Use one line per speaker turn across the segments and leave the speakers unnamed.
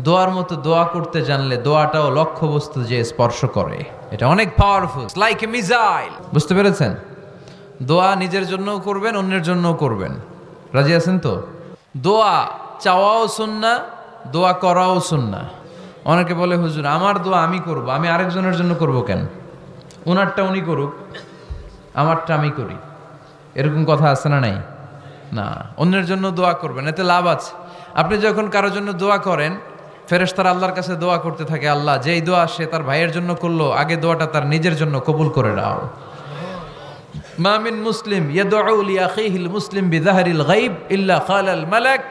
দোয়ার মতো দোয়া করতে জানলে দোয়াটাও লক্ষ্যবস্তু যে স্পর্শ করে, এটা অনেক পাওয়ারফুল, লাইক এ মিসাইল। বুঝতে পেরেছেন? দোয়া নিজের জন্যও করবেন, অন্যের জন্যও করবেন। রাজি আছেন তো? দোয়া চাওয়াও সুন্নাহ, দোয়া করাও সুন্নাহ। অনেকে বলে, হুজুর আমার দোয়া আমি করব, আমি আরেকজনের জন্য করব কেন? ওনারটা উনি করুক, আমারটা আমি করি, এরকম কথা আছে না? নাই না, অন্যের জন্য দোয়া করবেন, এতে লাভ আছে। আপনি যখন কারোর জন্য দোয়া করেন, ফেরেশতারা আল্লাহর কাছে দোয়া করতে থাকে, আল্লাহ যেই দোয়া সে তার ভাইয়ের জন্য করলো, আগে দোয়াটা তার নিজের জন্য কবুল করে দাও। মা মিন মুসলিম ইয়াদউ লিআখিহিল মুসলিম বিযাহরিল গায়ব ইল্লা ক্বালাল মালাক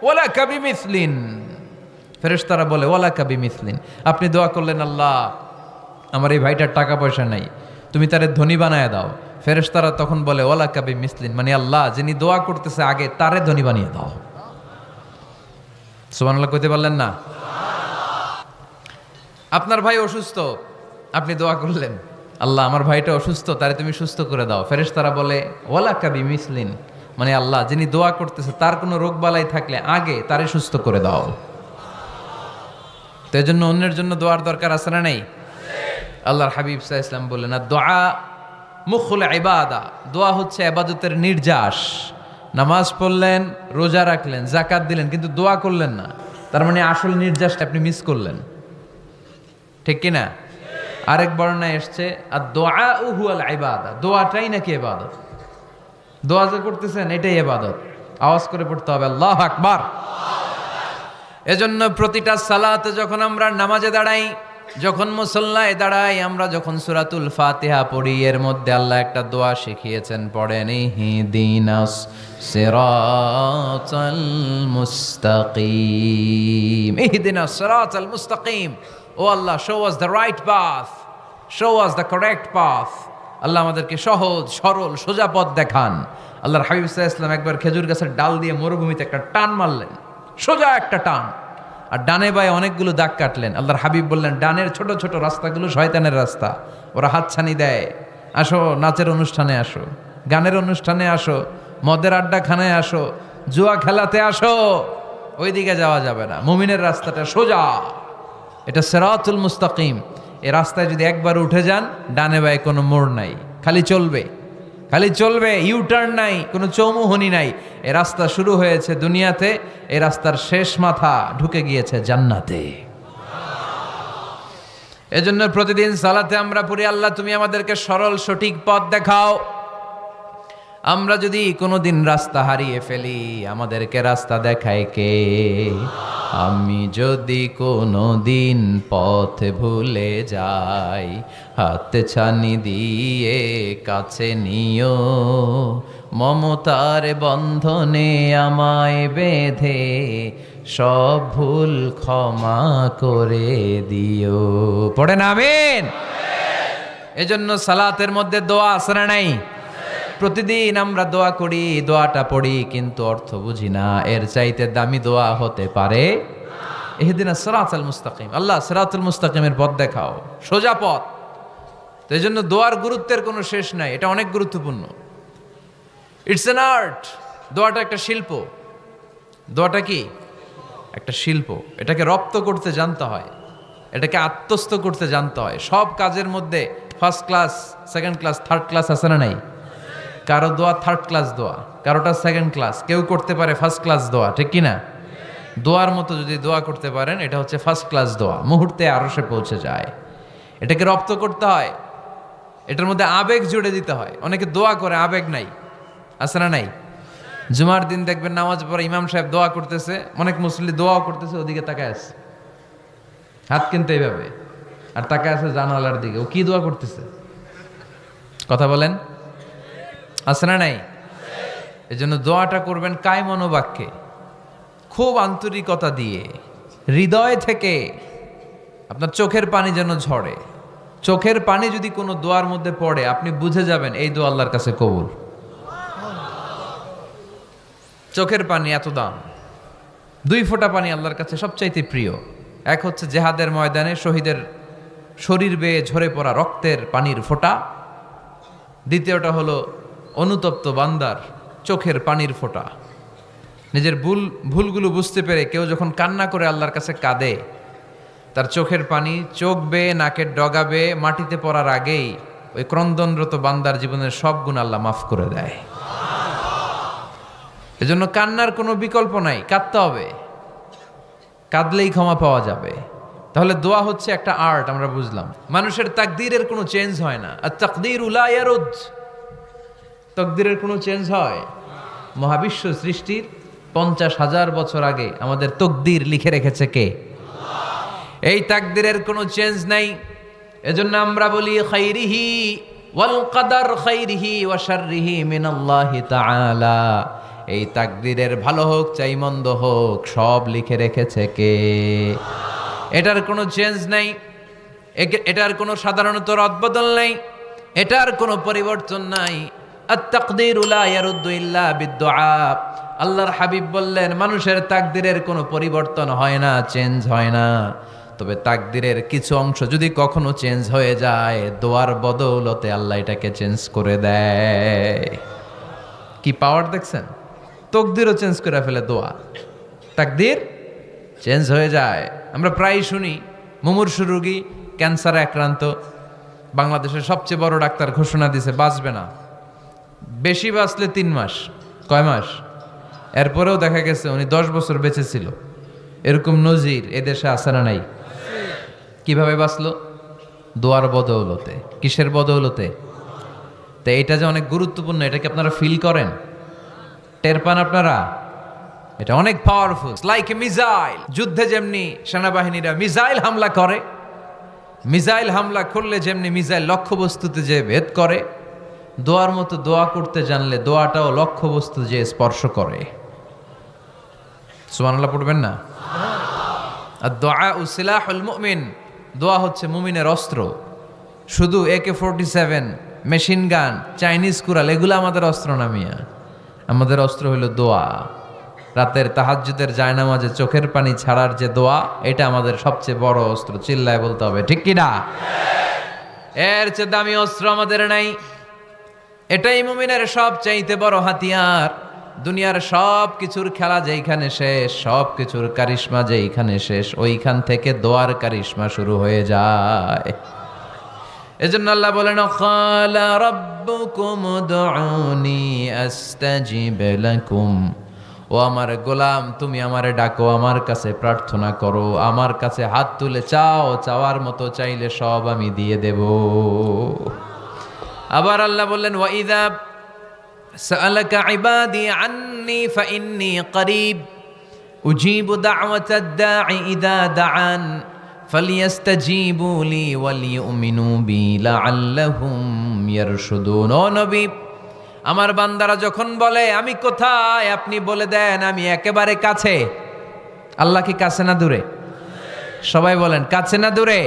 ওয়ালাকা বিমিসলিন। ফেরেশতারা বলে ওয়ালাকা বিমিসলিন, আপনি দোয়া করলেন আল্লাহ আমার এই ভাইটার টাকা পয়সা নাই, তুমি তারে ধনী বানায় দাও। ফেরেশতারা তখন বলে ওয়ালাকা বিমিসলিন, মানে আল্লাহ যিনি দোয়া করতেছে আগে তারে ধনী বানিয়ে দাও। সুবহানাল্লাহ কইতে পারলেন না? আপনার ভাই অসুস্থ, আপনি দোয়া করলেন আল্লাহ আমার ভাইটা অসুস্থ, তারে তুমি সুস্থ করে দাও। ফেরেশতারা বলে ওয়ালাকা বিমিসলিন, মানে আল্লাহ যিনি দোয়া করতেছে তার কোনো রোগ বালাই থাকলে আগে তারে সুস্থ করে দাও। তো এজন্য অন্যের জন্য দোয়ার দরকার আছে না নাই? আল্লাহর হাবিব সাল্লাল্লাহু আলাইহি ওয়াসাল্লাম বললেন, দোয়া মুখুল ইবাদা, দোয়া হচ্ছে ইবাদতের নির্যাস। নামাজ পড়লেন, রোজা রাখলেন, যাকাত দিলেন, কিন্তু দোয়া করলেন না, তার মানে আসল নির্যাসটা আপনি মিস করলেন, ঠিক কি না? আরেক বর্ণনায় এসছে আর দোয়া হুয়াল ইবাদা, দোয়াটাই নাকি ইবাদত। দোয়া যে করতেছেন এটাই ইবাদত। আওয়াজ করে পড়তে হবে আল্লাহু আকবার। এজন্য প্রতিটা সালাতে যখন আমরা নামাজে দাঁড়াই, যখন মুসল্লায় দাঁড়াই, আমরা যখন সূরাতুল ফাতিহা পড়ি, এর মধ্যে আল্লাহ একটা দোয়া শিখিয়েছেন, পড়েন ইহদিনাস সিরাতাল মুস্তাকিম। ইহদিনাস সিরাতাল মুস্তাকিম, ও আল্লাহ show us the right path, show us the correct path. আল্লাহ আমাদেরকে সহজ সরল সোজা পথ দেখান। আল্লাহর হাবিব সাল্লাল্লাহু আলাইহি ওয়াসাল্লাম একবার খেজুর গাছের ডাল দিয়ে মরুভূমিতে একটা টান মারলেন, সোজা একটা টান, আর ডানে বায়ে অনেকগুলো দাগ কাটলেন। আল্লাহর হাবিব বললেন, ডানের ছোট ছোট রাস্তাগুলো শয়তানের রাস্তা, ওরা হাতছানি দেয়, আসো নাচের অনুষ্ঠানে আসো, গানের অনুষ্ঠানে আসো, মদের আড্ডাখানায় আসো, জুয়া খেলাতে আসো, ওইদিকে যাওয়া যাবে না। মুমিনের রাস্তাটা সোজা, এটা সিরাতুল মুস্তাকিম। এই রাস্তায় যদি একবার উঠে যান, ডানে বায়ে কোনো মোড় নাই, খালি চলবে, খালি চলবে, ইউটার্ন নাই, কোনো চৌমুহনী নাই। এই রাস্তা শুরু হয়েছে দুনিয়াতে, এই রাস্তার শেষ মাথা ঢুকে গিয়েছে জান্নাতে। এজন্য প্রতিদিন সালাতে আমরা পড়ি, আল্লাহ তুমি আমাদেরকে সরল সঠিক পথ দেখাও। আমরা যদি কোনোদিন রাস্তা হারিয়ে ফেলি, আমাদেরকে রাস্তা দেখায় কে? আমি যদি কোনোদিন পথ ভুলে যাই, হাতে ছানি দিয়ে কাছে নিও, মমতার বন্ধনে আমায় বেঁধে সব ভুল ক্ষমা করে দিও। পড়েন আমিন। এজন্য সালাতের মধ্যে দোয়া আছে না নাই? প্রতিদিন আমরা দোয়া করি, দোয়াটা পড়ি, কিন্তু অর্থ বুঝি না। এর চাইতে দামি দোয়া হতে পারে ইহদিনাস সিরাতাল মুস্তাকিম, আল্লাহ সিরাতুল মুস্তাকিমের পথ দেখাও, সোজা পথ। তো এই জন্য দোয়ার গুরুত্বের কোনো শেষ নাই, এটা অনেক গুরুত্বপূর্ণ। ইটস অ্যান আর্ট, দোয়াটা একটা শিল্প। দোয়াটা কি? একটা শিল্প। এটাকে রপ্ত করতে জানতে হয়, এটাকে আত্মস্থ করতে জানতে হয়। সব কাজের মধ্যে first class, second class, third class আছে না নাই? কারো দোয়া থার্ড ক্লাস দোয়া, কারোটা সেকেন্ড ক্লাস, কেউ করতে পারে ফার্স্ট ক্লাস দোয়া, ঠিক কি না? দোয়ার মতো যদি দোয়া করতে পারেন, এটা হচ্ছে ফার্স্ট ক্লাস দোয়া, মুহূর্তে আরশে পৌঁছে যায়। এটাকে রপ্ত করতে হয়, এটার মধ্যে আবেগ জুড়ে দিতে হয়। অনেকে দোয়া করে আবেগ নাই, আছে না নাই? জুমার দিন দেখবেন নামাজ পড়ে ইমাম সাহেব দোয়া করতেছে, অনেক মুসল্লি দোয়াও করতেছে, ওদিকে তাকায় আছে, হাত কিন্তু এইভাবে, আর তাকায় আছে জানালার দিকে, ও কি দোয়া করতেছে? কথা বলেন, আছে না নাই? এই জন্য দোয়াটা করবেন কায় মনোবাক্যে, খুব আন্তরিকতা দিয়ে, হৃদয় থেকে। আপনার চোখের পানি যেন ঝরে। চোখের পানি যদি কোনো দোয়ার মধ্যে পড়ে, আপনি বুঝে যাবেন এই দোয়া আল্লাহর কাছে কবুল। চোখের পানি এত দাম। 2 ফোঁটা পানি আল্লাহর কাছে সবচাইতে প্রিয়। এক হচ্ছে জেহাদের ময়দানে শহীদের শরীর বেয়ে ঝরে পড়া রক্তের পানির ফোঁটা, দ্বিতীয়টা হলো অনুতপ্ত বান্দার চোখের পানির ফোঁটা। নিজের ভুলগুলো বুঝতে পেরে কেউ যখন কান্না করে আল্লাহর কাছে কাঁদে, তার চোখের পানি চোখ বেয়ে নাকের ডগা বেয়ে মাটিতে পড়ার আগেই ওই ক্রন্দনরত বান্দার জীবনের সব গুণ আল্লাহ মাফ করে দেয়। এজন্য কান্নার কোনো বিকল্প নাই, কাঁদতে হবে, কাঁদলেই ক্ষমা পাওয়া যাবে। তাহলে দোয়া হচ্ছে একটা আর্ট, আমরা বুঝলাম। মানুষের তাকদীরের কোনো চেঞ্জ হয় না। আর তাকদীরু লা ইয়ারুদ, তাকদীরের কোনো চেঞ্জ হয়? মহাবিশ্ব সৃষ্টির 50,000 বছর আগে আমাদের তকদীর লিখে রেখেছে কে? এই তাকদীরের কোনো চেঞ্জ নাই। এজন্য আমরা বলি খাইরিহি ওয়াল কদর খাইরিহি ওয়া শাররিহি মিনাল্লাহি তাআলা। এই তাকদীরের ভালো হোক চাই মন্দ হোক সব লিখে রেখেছে কে? এটার কোনো চেঞ্জ নাই, এটার কোনো সাধারণত রদবদল নাই, এটার কোনো পরিবর্তন নাই। আত-তাকদীরু লা ইয়ারুদ্দু ইল্লা বিদ-দুআ। আল্লাহর হাবিব বললেন মানুষের তাকদীরের কোনো পরিবর্তন হয় না, চেঞ্জ হয় না। তবে তাকদীরের কিছু অংশ যদি কখনো চেঞ্জ হয়ে যায়, দোয়ার বদৌলতে আল্লাহ এটাকে চেঞ্জ করে দেয়। কি পাওয়ার দেখছেন? তকদীরও চেঞ্জ করে ফেলে দোয়া, তাকদীর চেঞ্জ হয়ে যায়। আমরা প্রায় শুনি মুমূর্ষু রোগী, ক্যান্সারে আক্রান্ত, বাংলাদেশের সবচেয়ে বড় ডাক্তার ঘোষণা দিছে বাঁচবে না, বেশি বাঁচলে 3 মাস। কয় মাস? এরপরেও দেখা গেছে উনি 10 বছর বেঁচে ছিল। এরকম নজির এদেশে আছে না নাই? কিভাবে বাঁচলো? দোয়ার বদৌলতে। কিসের বদৌলতে? তো এটা যে অনেক গুরুত্বপূর্ণ, এটা কি আপনারা ফিল করেন, টের পান আপনারা? এটা অনেক পাওয়ারফুল, লাইক এ মিসাইল। যুদ্ধে যেমনি সেনাবাহিনীরা মিসাইল হামলা করে, মিসাইল হামলা করলে যেমনি মিসাইল লক্ষ্যবস্তুতে যে ভেদ করে, দোয়ার মতো দোয়া করতে জানলে দোয়াটাও লক্ষ্যবস্তু যে স্পর্শ করে। সুবহানাল্লাহ পড়বেন না? আর দোয়া সিলাহুল মুমিন, দোয়া হচ্ছে মুমিনের অস্ত্র। শুধু AK-47, machine gun, Chinese Corel এগুলো আমাদের অস্ত্র না মিয়া। আমাদের অস্ত্র হলো দোয়া। রাতের তাহাজ্জুদের জায়নামাজে চোখের পানি ছাড়ার যে দোয়া, এটা আমাদের সবচেয়ে বড় অস্ত্র। চিল্লায় বলতে হবে ঠিক কি না? এর চেয়ে দামি অস্ত্র আমাদের নাই। এটাই মুমিনের সবচাইতে বড় হাতিয়ার। দুনিয়ার সব কিছুর খেলা যেইখানে শেষ, সব কিছুর কারিশমা যেইখানে শেষ, ওইখান থেকে দোয়ার কারিশমা শুরু হয়ে যায়। এজন্য আল্লাহ বলেন ক্বালা রাব্বুকুম উদউনি আস্তাজিব লাকুম। ও আমার গোলাম, তুমি আমারে ডাকো, আমার কাছে প্রার্থনা করো, আমার কাছে হাত তুলে চাও, চাওয়ার মতো চাইলে সব আমি দিয়ে দেব। আবার আল্লাহ বললেন ওয়া ইযা সাআলাকা ইবাদি আন্নী ফাইন্নী করিব উজিবু দাওয়াতাদ দাঈ ইযা দাআন ফালিয়াস্তাজিবু লি ওয়ালিউমিনু বি লাআল্লাহুম ইয়ারশুদুন। ও নবী, আমার বান্দারা যখন বলে আমি কোথায়, আপনি বলে দেন আমি একেবারে কাছে। আল্লাহ কি কাছে না দূরে? সবাই বলেন কাছে না দূরে?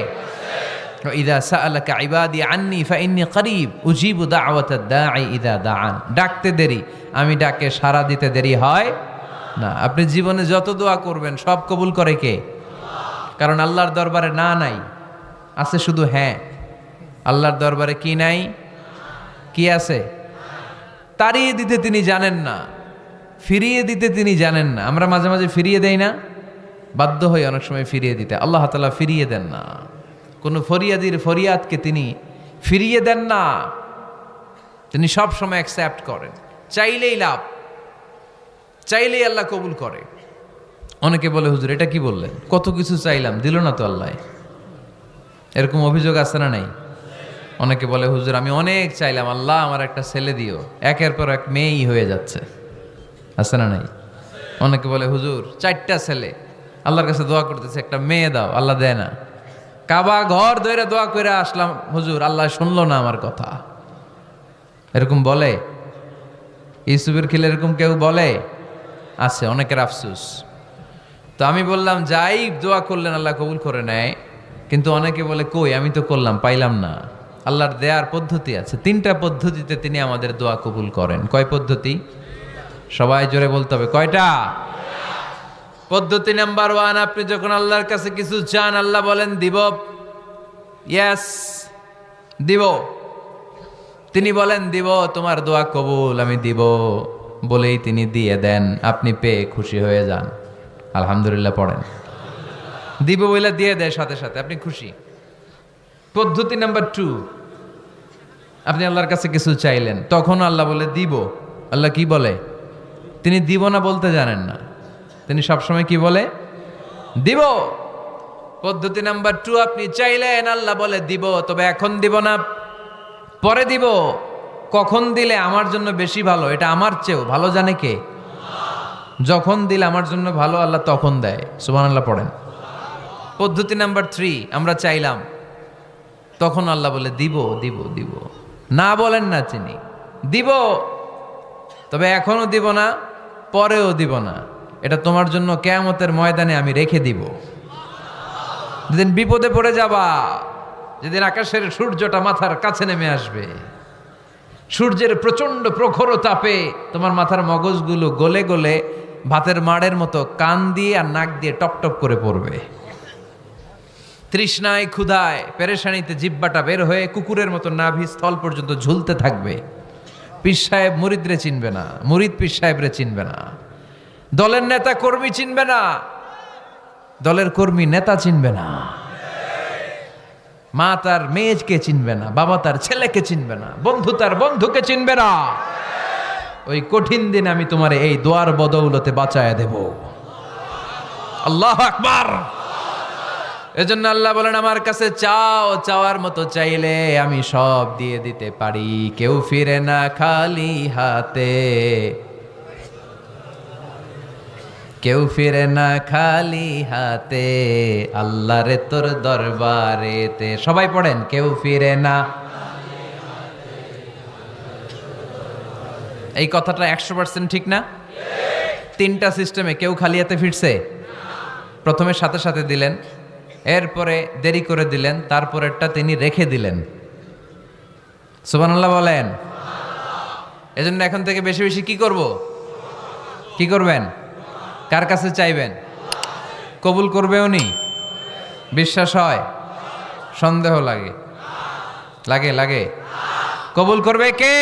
ইযা সাআলাকা ইবাদি আন্নী ফাইন্নী করিব উজিবু দাওয়াতাদ দাঈ ইযা দাআন। ডাকতে দেরি, আমি ডাকে সাড়া দিতে দেরি হয় না। আপনি জীবনে যত দোয়া করবেন সব কবুল করে কে? কারণ আল্লাহর দরবারে না নাই, আছে শুধু হ্যাঁ। আল্লাহর দরবারে কি নাই? কি আছে? তাড়িয়ে দিতে তিনি জানেন না, ফিরিয়ে দিতে তিনি জানেন না। আমরা মাঝে মাঝে ফিরিয়ে দেই না, বাধ্য হই অনেক সময় ফিরিয়ে দিতে। আল্লাহ তাআলা ফিরিয়ে দেন না, কোনো ফরিয়াদির ফরিয়াদকে তিনি ফিরিয়ে দেন না, তিনি সব সময় অ্যাকসেপ্ট করেন। চাইলেই লাভ, চাইলেই আল্লাহ কবুল করে। অনেকে বলে হুজুর এটা কি বললেন, কত কিছু চাইলাম দিল না তো আল্লাহ। এরকম অভিযোগ আছে না নাই? অনেকে বলে হুজুর আমি অনেক চাইলাম, আল্লাহ আমার একটা ছেলে দিও, একের পর এক মেয়েই হয়ে যাচ্ছে। আছে না নাই? অনেকে বলে হুজুর 4টা ছেলে, আল্লাহর কাছে দোয়া করতেছে একটা মেয়ে দাও, আল্লাহ দেয় না। কাবা ঘর ধরে দোয়া করে আসলাম হুজুর, আল্লাহ শুনলো না আমার কথা। এরকম বলে? ইউসুফের খিলে এরকম কেউ বলে? আছে, অনেকের আফসোস। তো আমি বললাম যাই দোয়া করলেন আল্লাহ কবুল করে নেয়, কিন্তু অনেকে বলে কই আমি তো করলাম পাইলাম না। আল্লাহর দেয়ার পদ্ধতি আছে, 3টা পদ্ধতিতে তিনি আমাদের দোয়া কবুল করেন। কয় পদ্ধতি? সবাই জোরে বলতে হবে, কয়টা? পদ্ধতি নাম্বার 1, আপনি যখন আল্লাহর কাছে কিছু চান আল্লাহ বলেন দিব, ইয়েস দিব। তিনি বলেন দিব, তোমার দোয়া কবুল, আমি দিব। বলেই তিনি দিয়ে দেন, আপনি পেয়ে খুশি হয়ে যান। আলহামদুলিল্লাহ পড়েন। দিব বলে দিয়ে দেয় সাথে সাথে, আপনি খুশি। পদ্ধতি নাম্বার 2, আপনি আল্লাহর কাছে কিছু চাইলেন, তখন আল্লাহ বলে দিব। আল্লাহ কি বলে? তিনি দিব না বলতে জানেন না, তিনি সবসময় কি বলে? দিব। পদ্ধতি নাম্বার 2, আপনি চাইলেন, আল্লাহ বলে দিব, তবে এখন দিব না, পরে দিব। কখন দিলে আমার জন্য বেশি ভালো, এটা আমার চেয়েও ভালো জানে কে? যখন দিলে আমার জন্য ভালো, আল্লাহ তখন দেয়। সুবহানাল্লাহ পড়েন। পদ্ধতি নাম্বার 3, আমরা চাইলাম, তখন আল্লাহ বলে দিব দিব দিব, না বলেন না চিনি, দিব, তবে এখনো দিব না, পরেও দিব না, এটা তোমার জন্য কিয়ামতের ময়দানে আমি রেখে দিব। যেদিন বিপদে পড়ে যাবা, যেদিন আকাশের সূর্যটা মাথার কাছে নেমে আসবে, সূর্যের প্রচন্ড প্রখর তাপে তোমার মাথার মগজগুলো গলে গলে ভাতের মাড়ের মতো কান দিয়ে আর নাক দিয়ে টপ টপ করে পড়বে। তৃষ্ণায় ক্ষুধায় পেরেশানিতে জিহ্বাটা বের হয়ে কুকুরের মতো নাভি স্থল পর্যন্ত ঝুলতে থাকবে। পীর সাহেব মুরিদরে চিনবে না, মুরিদ পীর সাহেবরে চিনবে না, দলের নেতা কর্মী চিনবে না, দলের কর্মী নেতা চিনবে না, মা তার মেয়েকে চিনবে না, বাবা তার ছেলেকে চিনবে না, বন্ধু তার বন্ধুকে চিনবে না। ওই কঠিন দিন আমি তোমার এই দোয়ার বদৌলতে বাঁচায় দেব। আল্লাহু আকবার। এজন্য আল্লাহ বলেন, আমার কাছে চাও, চাওয়ার মতো চাইলে আমি সব দিয়ে দিতে পারি। কেউ ফিরে না খালি হাতে, কেউ ফিরে না খালি হাতে, আল্লাহরে তোর দরবারেতে। সবাই পড়েন, কেউ ফিরে না। এই কথাটা 100% ঠিক না? 3টা সিস্টেমে কেউ খালি হাতে ফিরছে? প্রথমে সাথে সাথে দিলেন, এরপরে দেরি করে দিলেন, তারপরেরটা তিনি রেখে দিলেন। সুবহানাল্লাহ বলেন। এজন্য এখন থেকে বেশি বেশি কি করব? কি করবেন? কার কাছে চাইবেন? কবুল করবে উনি? বিশ্বাস হয়? সন্দেহ লাগে? লাগে লাগে? কবুল করবে কে?